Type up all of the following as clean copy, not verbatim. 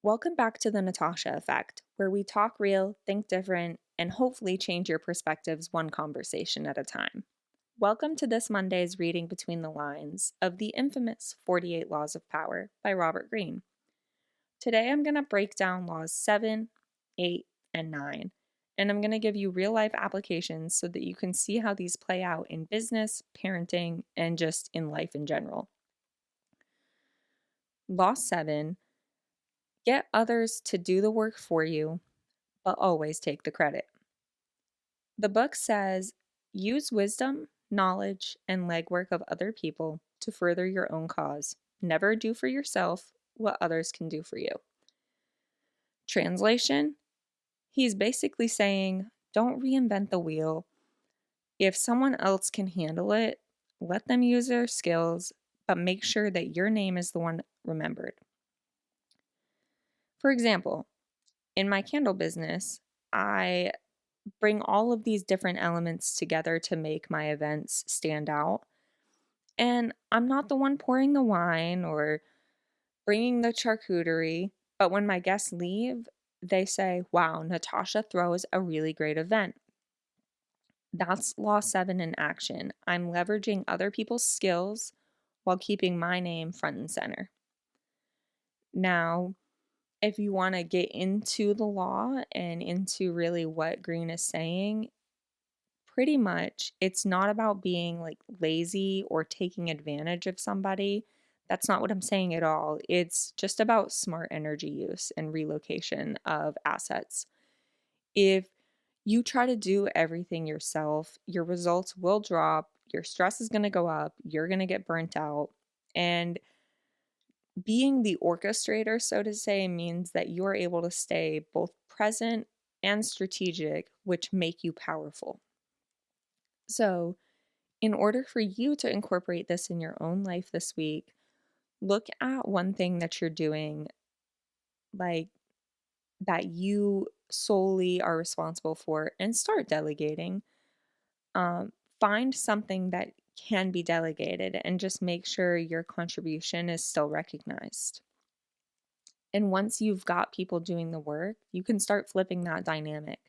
Welcome back to the Natasha Effect, where we talk real, think different, and hopefully change your perspectives one conversation at a time. Welcome to this Monday's reading between the lines of the infamous 48 Laws of Power by Robert Greene. Today I'm going to break down laws 7, 8, and 9, and I'm going to give you real life applications so that you can see how these play out in business, parenting, and just in life in general. Law 7: get others to do the work for you, but always take the credit. The book says, use wisdom, knowledge, and legwork of other people to further your own cause. Never do for yourself what others can do for you. Translation: he's basically saying, don't reinvent the wheel. If someone else can handle it, let them use their skills, but make sure that your name is the one remembered. For example, in my candle business, I bring all of these different elements together to make my events stand out. And I'm not the one pouring the wine or bringing the charcuterie, but when my guests leave, they say, wow, Natasha throws a really great event. That's Law 7 in action. I'm leveraging other people's skills while keeping my name front and center. Now, if you want to get into the law and into really what Greene is saying, pretty much it's not about being like lazy or taking advantage of somebody. That's not what I'm saying at all. It's just about smart energy use and relocation of assets. If you try to do everything yourself, your results will drop, your stress is going to go up, you're going to get burnt out. And being the orchestrator, so to say, means that you're able to stay both present and strategic, which make you powerful. So, in order for you to incorporate this in your own life this week, look at one thing that you're doing, like that you solely are responsible for, and start delegating. Find something that can be delegated and just make sure your contribution is still recognized. And once you've got people doing the work, you can start flipping that dynamic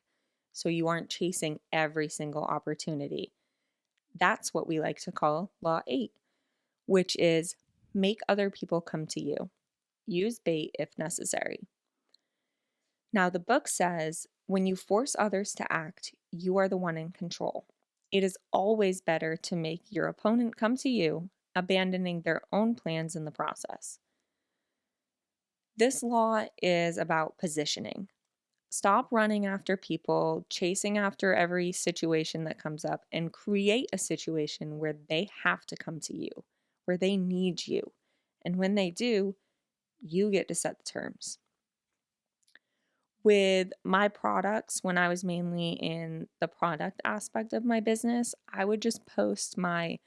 so you aren't chasing every single opportunity. That's what we like to call Law 8, which is make other people come to you. Use bait if necessary. Now, the book says when you force others to act, you are the one in control. It is always better to make your opponent come to you, abandoning their own plans in the process. This law is about positioning. Stop running after people, chasing after every situation that comes up, and create a situation where they have to come to you, where they need you. And when they do, you get to set the terms. With my products, when I was mainly in the product aspect of my business, I would just post my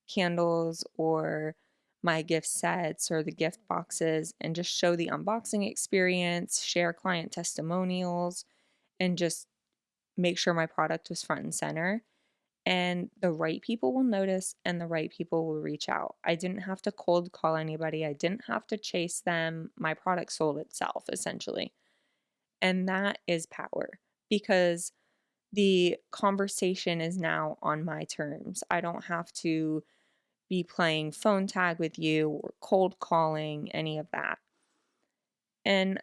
candles or my gift sets or the gift boxes and just show the unboxing experience, share client testimonials, and just make sure my product was front and center. And the right people will notice and the right people will reach out. I didn't have to cold call anybody. I didn't have to chase them. My product sold itself, essentially. And that is power because the conversation is now on my terms. I don't have to be playing phone tag with you or cold calling, any of that. And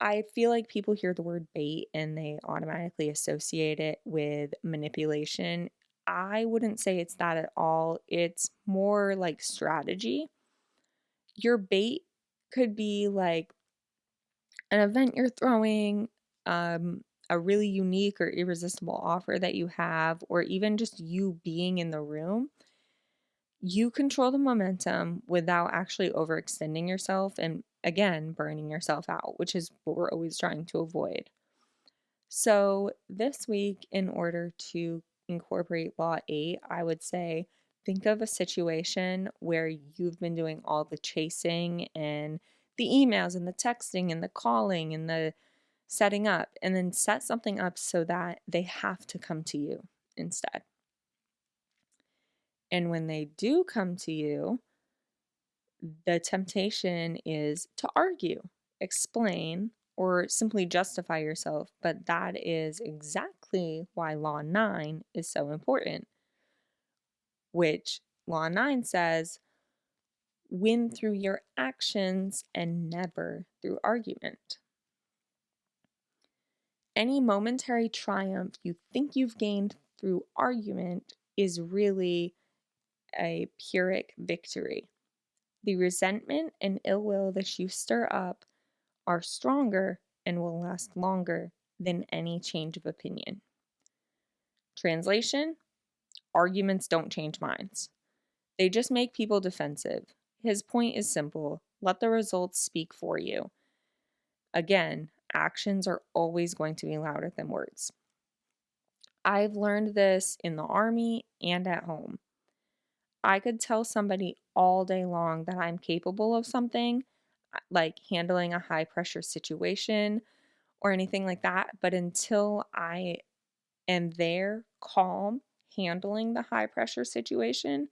I feel like people hear the word bait and they automatically associate it with manipulation. I wouldn't say it's that at all. It's more like strategy. Your bait could be like an event you're throwing, a really unique or irresistible offer that you have, or even just you being in the room. You control the momentum without actually overextending yourself and, again, burning yourself out, which is what we're always trying to avoid. So, this week, in order to incorporate Law 8, I would say think of a situation where you've been doing all the chasing and the emails and the texting and the calling and the setting up, and then set something up so that they have to come to you instead. And when they do come to you, the temptation is to argue explain, or simply justify yourself, but that is exactly why Law 9 is so important, which Law 9 says win through your actions and never through argument. Any momentary triumph you think you've gained through argument is really a Pyrrhic victory. The resentment and ill will that you stir up are stronger and will last longer than any change of opinion. Translation: arguments don't change minds, they just make people defensive. His point is simple: let the results speak for you. Again, actions are always going to be louder than words. I've learned this in the army and at home. I could tell somebody all day long that I'm capable of something, like handling a high pressure situation or anything like that, but until I am there, calm, handling the high pressure situation,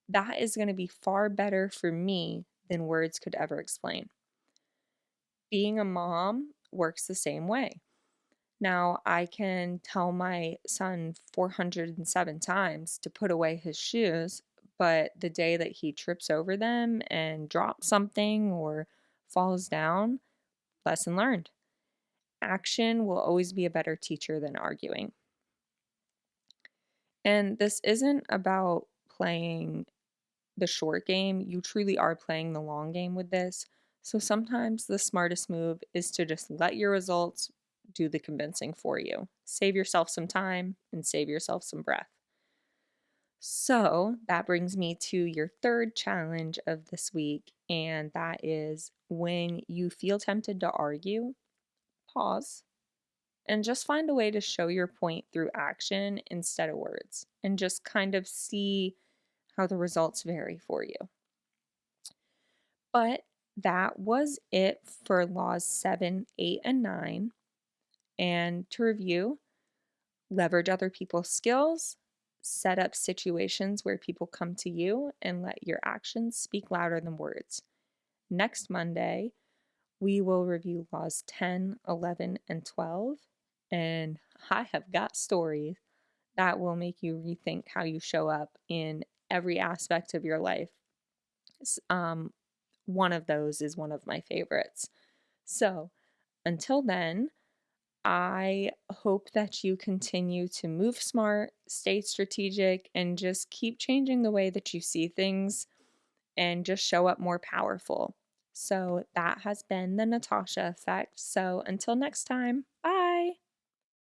that is going to be far better for me than words could ever explain. Being a mom works the same way. Now, I can tell my son 407 times to put away his shoes, but the day that he trips over them and drops something or falls down, lesson learned. Action will always be a better teacher than arguing. And this isn't about playing the short game. You truly are playing the long game with this. So sometimes the smartest move is to just let your results do the convincing for you. Save yourself some time and save yourself some breath. So that brings me to your third challenge of this week, and that is when you feel tempted to argue, pause and just find a way to show your point through action instead of words, and just kind of see how the results vary for you. But that was it for laws 7, 8, and 9. And to review, leverage other people's skills, set up situations where people come to you, and let your actions speak louder than words. Next Monday, we will review laws 10, 11, and 12. And I have got stories that will make you rethink how you show up in every aspect of your life. One of those is one of my favorites. So until then, I hope that you continue to move smart, stay strategic, and just keep changing the way that you see things and just show up more powerful. So that has been the Natasha Effect. So until next time, bye.